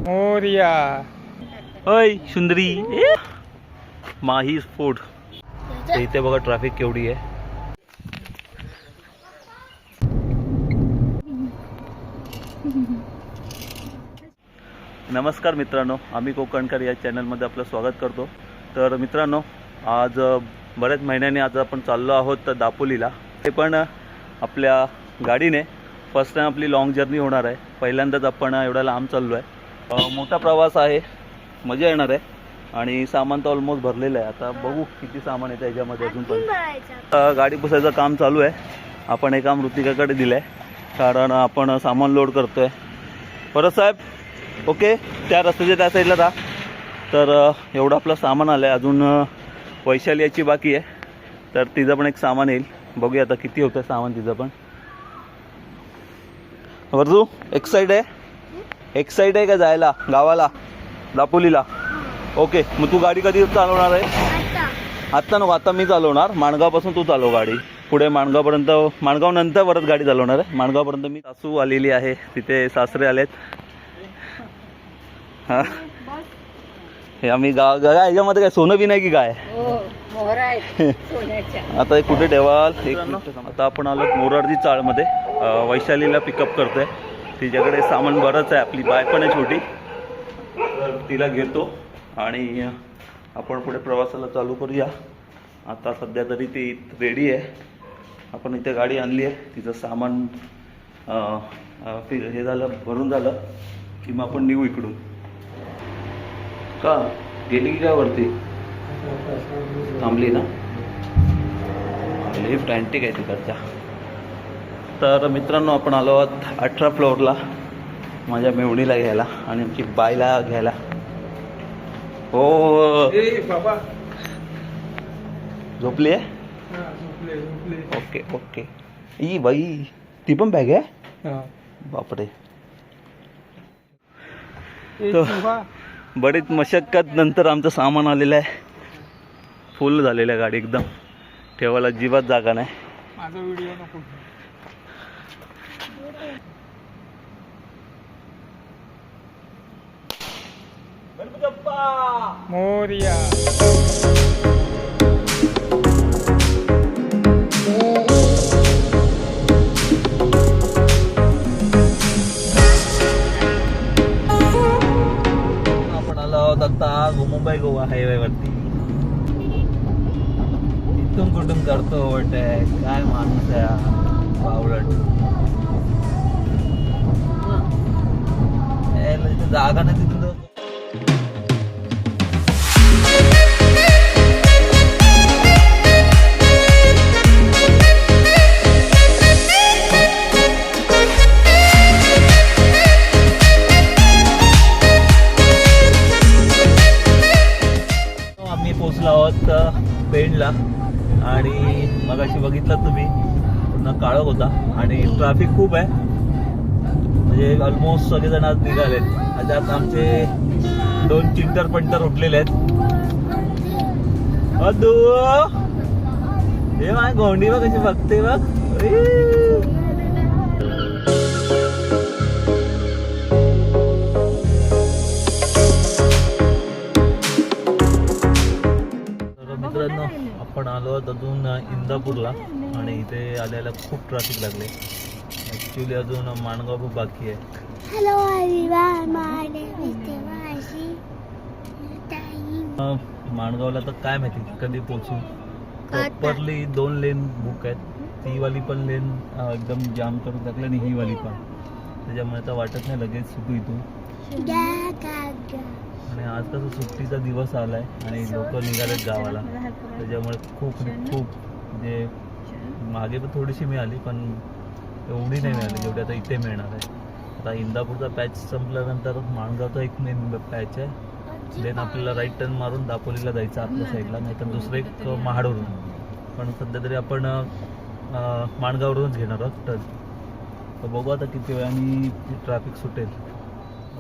मोरया ओय सुंदरी माही फूड. इथे बघा ट्रॅफिक केवढी आहे. नमस्कार मित्रांनो, आम्ही कोकणकर या चॅनलमध्ये आपलं स्वागत करतो. तर मित्रांनो, आज बऱ्याच महिन्यांनी आज आपण चाललो आहोत दापोलीला. ते पण आपल्या गाडीने. फर्स्ट टाइम आपली लॉंग जर्नी होणार आहे. पहिल्यांदाच आपण एवढा लांब चाललो आहे. मोठा प्रवास आहे, मजा येणार आहे. आणि सामान तर ऑलमोस्ट भरलेलं आहे. आता बघू किती सामान येतं याच्यामध्ये अजून पण. गाडी पुसायचं काम चालू आहे. आपण हे काम ऋतिकाकडे दिलं आहे, कारण आपण सामान लोड करतो आहे. परत साहेब, ओके, त्या रस्त्याच्या त्या साईडला राहा. तर एवढं आपलं सामान आलं आहे. अजून वैशाली याची बाकी आहे, तर तिचं पण एक सामान येईल. बघूया आता किती होतं सामान तिचं पण. वर्जू, एक्साइट आहे का जायला गावाला दापोलीला? ओके, मग तू गाडी कधी चालवणार आहे? आत्ता नको, आता मी चालवणार. माणगावपासून तू चालव गाडी. पुढे माणगावपर्यंत, माणगाव नंतर परत गाडी चालवणार आहे. माणगावपर्यंत मी. सासू आलेली आहे, तिथे सासरे आलेत. हां, हे आम्ही याच्यामध्ये काय सोनं बी नाही की काय? आता एक कुठे ठेवाल? एक मिनिट. आता आपण आलो मोरारजी चाळमध्ये. वैशालीला पिकअप करतोय. तिच्याकडे सामान बरंच आहे. आपली बाय पण आहे छोटी, तर तिला घेतो आणि आपण पुढे प्रवासाला चालू करूया. आता सध्या तरी ती रेडी आहे. आपण इथे गाडी आणली आहे. तिचं सामान हे झालं, भरून झालं की मग आपण निघू इकडून. का गेली की काय वरती? थांबली ना? लिफ्ट अँटिक आहे तिकडच्या. तर मित्रांनो, आपण आलो आहोत 18 फ्लोअरला माझ्या मेवणीला घ्यायला आणि आमची बायला घ्यायला. हो बाबा, झोपली आहे? Okay okay. ई बाई, ती पण बॅग आहे? बापरे. बरीच मशक्कत नंतर आमचं सामान आलेलं आहे. फुल झालेलं आहे गाडी एकदम. ठेवायला अजिबात जागा नाही. माझा व्हिडिओ नको. मोरया. आपण आलो आहोत आता मुंबई गोवा हायवे वरती. इथून कुठून करतो ओव्हरटेक? काय माणूस आहे बावळट. जागा नाही तिथून. आम्ही पोचलो आहोत पेणला आणि मगाशी बघितलं तुम्ही, पुन्हा काळोख होता आणि ट्रॅफिक खूप आहे. म्हणजे ऑलमोस्ट सगळेजण आज निघालेत. त्यात आमचे 2 चिंटर पंटर उठलेले आहेत. अदू, हे माझी गोंडी बघ कशी बघते बघ. मित्रांनो, आपण आलो अजून इंदापूरला आणि इथे आल्याला खूप ट्रॅफिक लागले. ॲक्च्युली अजून माणगाव बाकी आहे. Hello everyone, my name is Devashi. माणगावला तर काय माहिती कधी पोहोचू. प्रॉपरली 2 लेन बुक आहेत. ती वाली पण लेन एकदम जाम करून टाकली आणि ही वाली पण. त्याच्यामुळे तर वाटत नाही लगेच सुटू इथून. आणि आज कसं सुट्टीचा दिवस आलाय आणि लोक निघालेत गावाला, त्याच्यामुळे खूप म्हणजे मागे पण थोडीशी मिळाली, पण एवढी नाही मिळाली जेवढी आता इथे मिळणार आहे. आता इंदापूरचा पॅच संपल्यानंतर माणगावचा एक मेन पॅच आहे. देन आपल्याला राईट टर्न मारून दापोलीला जायचं आपल्या साईडला, नाहीतर दुसरं एक महाडवरून. पण सध्या तरी आपण माणगाववरूनच घेणार आहोत टर्न. तर बघू आता किती वेळाने ट्रॅफिक सुटेल.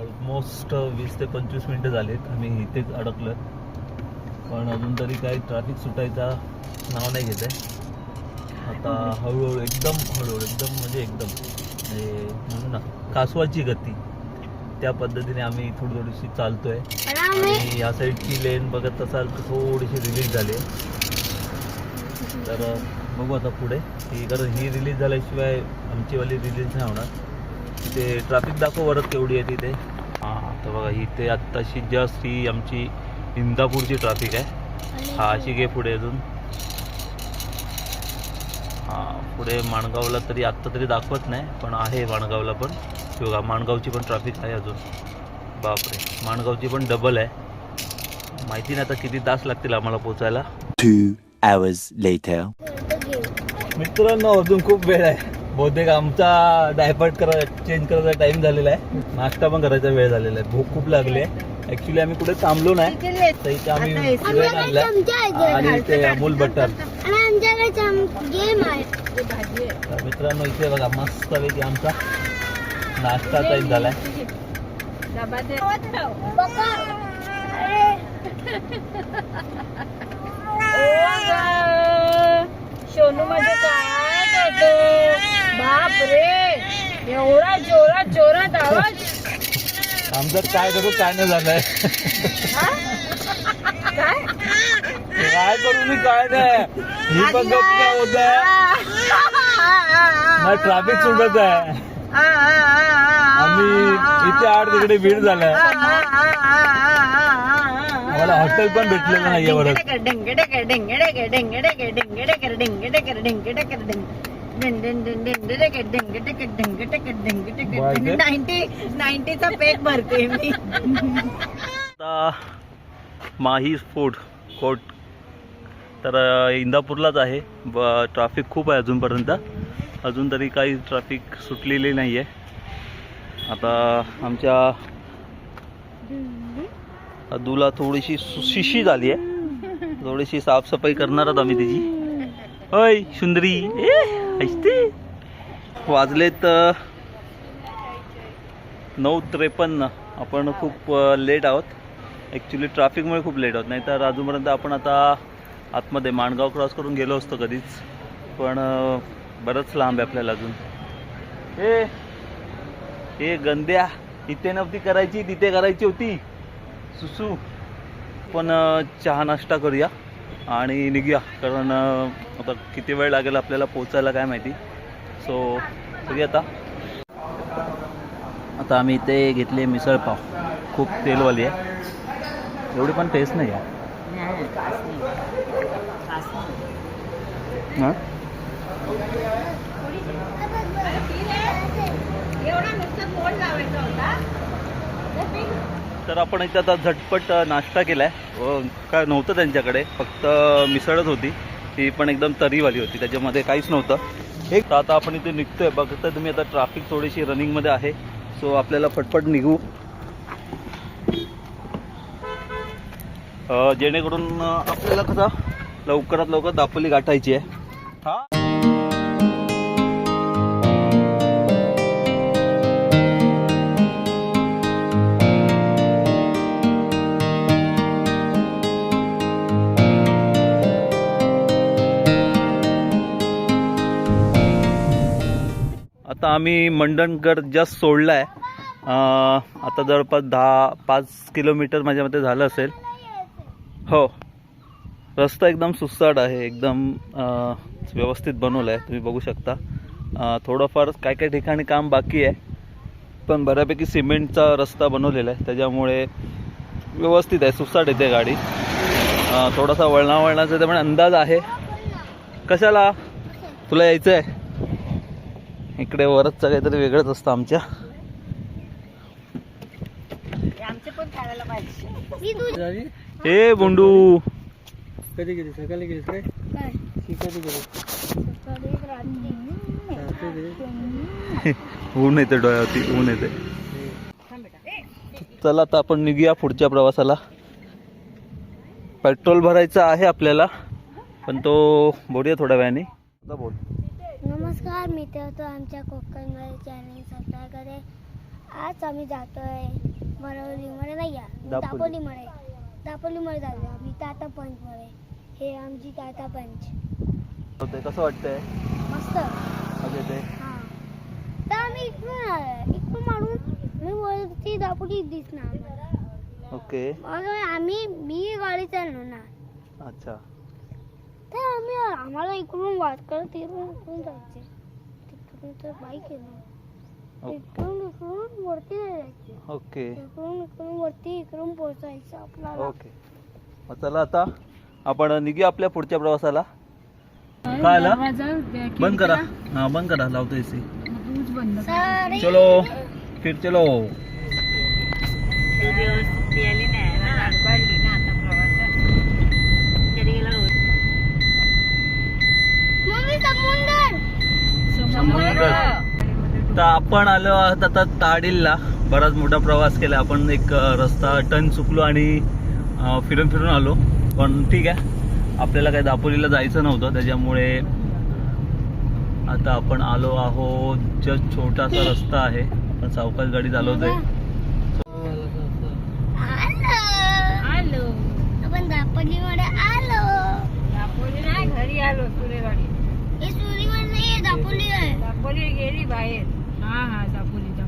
ऑलमोस्ट 20 ते 25 मिनटं झालीत आम्ही इथेच अडकलो, पण अजून तरी काही ट्रॅफिक सुटायचा नाव नाही घेत आहे. आता हळूहळू एकदम म्हणजे एकदम म्हणू ना कासवाची गती त्या पद्धतीने आम्ही थोडीशी चालतोय. आणि या साईडची लेन बघत असाल तर थोडीशी रिलीज झाली आहे. तर बघू आता पुढे ही, कारण ही रिलीज झाल्याशिवाय आमचीवाली रिलीज नाही होणार. तिथे ट्रॅफिक दाखव वरच केवढी आहे तिथे. हां तर बघा इथे आत्ताशी जस्ट ही आमची इंदापूरची ट्रॅफिक आहे. हा अशी घे पुढे अजून. हां पुढे माणगावला तरी आत्ता तरी दाखवत नाही पण आहे माणगावला पण. बघा माणगावची पण ट्रॅफिक आहे अजून. बापरे माणगावची पण डबल आहे. माहिती नाही आता किती तास लागतील आम्हाला पोचायला. 2 hours later. मित्रांनो अजून खूप वेळ आहे. बहुतेक आमचा डायपर्ट चेंज करायचा टाइम झालेला आहे. नाश्ता पण करायचा वेळ झालेला आहे. भूक खूप लागली आहे. ॲक्च्युली आम्ही कुठे थांबलो नाही तर इथे आम्ही ब्रेड आणलाय आणि इथे अमूल बटर. तर मित्रांनो इथे बघा मस्तपैकी आमचा नाश्ता टाईप झालाय. सोनू मध्ये काय करतो? बाप रे एवढा जोरात आवाज. आमचं काय करू काय नाही झालंय. काय करू मी काय नाही. ही पण गप काय होत आहे. ट्रॅफिक सुटत आहे. आम्ही इथे आड तिकडे भीड झालाय. आम्हाला हॉटेल पण भेटलेलं नाहीये बरं. नाईन्टीचा पेट भरते मी. आता माही फूड कोर्ट तर इंदापूरलाच आहे. ट्रॅफिक खूप आहे अजूनपर्यंत. अजून तरी काही ट्रॅफिक सुटलेली नाही आहे. आता आमच्या अदूला थोडीशी शिशी झाली आहे. थोडीशी साफसफाई करणार आहोत आम्ही तिची. होय सुंदरी ऐकते. वाजलेत 9:53. आपण खूप लेट आहोत. ॲक्च्युली ट्रॅफिकमुळे खूप लेट आहोत. नाहीतर अजूनपर्यंत आपण आता आतमध्ये माणगाव क्रॉस करून गेलो असतो कधीच. पण बरंच लांब आहे आपल्याला अजून. हे गंद्या इथे नव्हती करायची तिथे करायची होती सुसू. पण चहा नाश्ता करूया आणि निघूया. कारण आता किती वेळ लागेल आपल्याला पोचायला काय माहिती. सो बघूया आता आम्ही इथे घेतली मिसळपाव. खूप तेलवाली आहे. एवढी पण टेस्ट नाही आहे. हां तर आपण इथे आता झटपट नाश्ता केला आहे. काय नव्हतं त्यांच्याकडे, फक्त मिसळच होती. ती पण एकदम तरीवाली होती, त्याच्यामध्ये काहीच नव्हतं. तर आता आपण इथे निघतोय. बघता तुम्ही आता ट्रॅफिक थोडीशी रनिंगमध्ये आहे. सो आपल्याला फटफट निघू जेणेकरून आपल्याला कसं लवकरात लवकर दापोली गाठायची आहे. हा आता आम्ही मंडणगड जस्ट सोडला आहे. आता जवळपास 5 किलोमीटर माझ्या मते झालं असेल. हो रस्ता एकदम सुसाट आहे. एकदम व्यवस्थित बनवला आहे. तुम्ही बघू शकता. थोडंफार काय काय ठिकाणी काम बाकी आहे, पण बऱ्यापैकी सिमेंटचा रस्ता बनवलेला आहे. त्याच्यामुळे व्यवस्थित आहे. सुसाट येते गाडी. थोडासा वळणाचा त्यामुळे अंदाज आहे. कशाला तुला यायचं आहे इकडे? वरच काहीतरी वेगळंच असतं आमच्या. आमचे पण खायला पाहिजे. ए बोंडू कधी गेली? सकाळी गेलीस काय? कधी गेली? ऊन येते डोळ्यावरती, ऊन येते. चला आता आपण निघूया पुढच्या प्रवासाला. पेट्रोल भरायचं आहे आपल्याला, पण तो बोलूया थोड्या वेळाने. बोल. नमस्कार मित्र, तो आमच्या कोकणमध्ये चॅनल सबस्क्राईब करे. आज आम्ही जातोय वरवलीमध्ये, नाही दापोलीमध्ये जातो आम्ही. टाटा पंचमध्ये. हे आमची टाटा पंच. कसं वाटतंय? मस्त. म्हणजे ते हां तर आम्ही आम्ही इकडून आलोय. इकडून मारून मी वरती दापोली दिसणार आम्हाला. ओके. मग मी गाडी चालवणार. अच्छा. तर आम्हाला इकडून वाटकर इकडून जायचे. तिकडून तर बाईक येणार. इकडून वरती जायचे. ओके. इकडून वरती इकडून पोहोचायचं आपल्याला. ओके. मग चला आता आपण निघूया आपल्या पुढच्या प्रवासाला. काय आला? बंद करा. हा बंद करा. लावतो एसी. सारे चलो फिर चलो. आली नाही ना, अडबाडली ना आता प्रवासात. घरी गेला रोज. मम्मी समुंदर. तर आपण आलो आहोत आता ताडीलला. बराच मोठा प्रवास केला आपण. एक रस्ता टर्न चुकलो आणि फिरून आलो. पण ठीक आहे, आपल्याला काही दापोलीला जायचं नव्हतं, त्याच्यामुळे आता आपण आलो आहोत. जस्ट छोटासा रस्ता आहे, पण सावकाश गाडी चालवतोय. आलो आपण दापोलीमध्ये आलो. दापोली नाही, घरी आलो. सुरेवाडी. हे सुरीवर नाही, दापोली आहे. दापोली गेली बाहेर. हा दापोलीच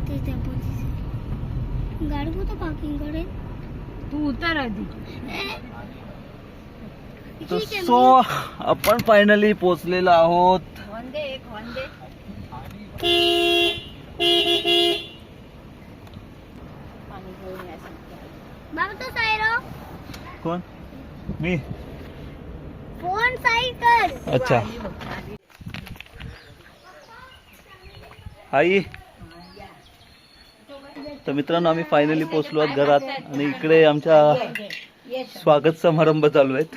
ते दापोलीचे गाडी कुठं पार्किंग कडे. तू उतर आधी. सो आपण फायनली पोहोचलेलो आहोत. वंदे एक वंदे. पाणी घेऊन या सांगते. बाबा तो सायरो कोण? मी. फोन साईड कर. अच्छा. आई. तर मित्रांनो, आम्ही फायनली पोहोचलो आहोत घरात आणि इकडे आमच्या स्वागत समारंभ चालू आहेत.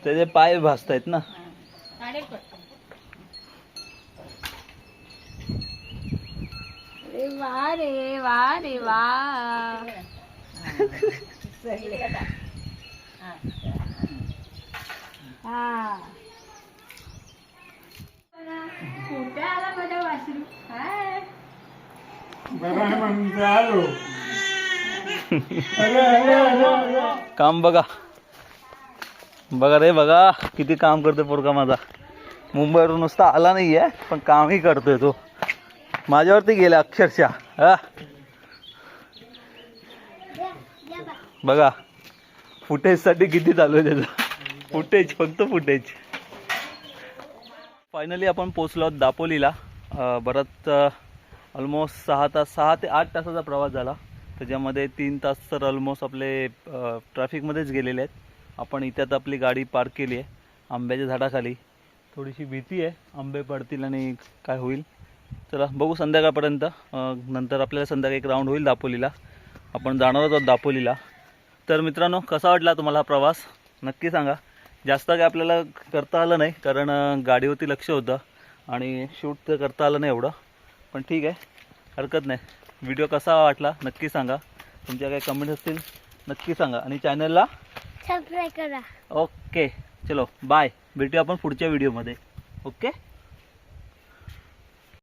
त्याचे पाय भासतायत ना. वा रे वा रे वा. हा कुठे आला माझ्या वासरू. हाय. काम बघा बघा रे, बघा किती काम करतोय पोरगा माझा. मुंबईवरून नुसता आला नाहीये, पण कामही करतोय तो. माझ्यावरती गेला अक्षरशः. हा बघा, फुटेजसाठी किती चालू आहे त्याचं. फुटेज, फक्त फुटेज. फायनली आपण पोचलो आहोत दापोलीला. बराच ऑलमोस्ट 6 ते 8 तासाचा प्रवास झाला. त्याच्यामध्ये 3 तास तर ऑलमोस्ट आपले ट्रॅफिकमध्येच गेलेले आहेत. आपण इथ्यात आपली गाडी पार्क केली आहे आंब्याच्या झाडाखाली. थोडीशी भीती आहे, आंबे पडतील आणि काय होईल. चला बघू संध्याकाळपर्यंत. नंतर आपल्याला संध्याकाळी एक राऊंड होईल दापोलीला. आपण जाणार आहोत दापोलीला. तर मित्रांनो, कसा वाटला तुम्हाला हा प्रवास नक्की सांगा. जास्त काय आपल्याला करता आलं नाही, कारण गाडीवरती लक्ष होतं आणि शूट तर करता आलं नाही एवढं. पण ठीक आहे, हरकत नाही. व्हिडिओ कसा वाटला नक्की सांगा. तुमच्या काही कमेंट्स असतील नक्की सांगा आणि चॅनलला सबस्क्राईब करा. ओके. चलो बाय. भेटूया आपण पुढच्या व्हिडिओमध्ये. ओके.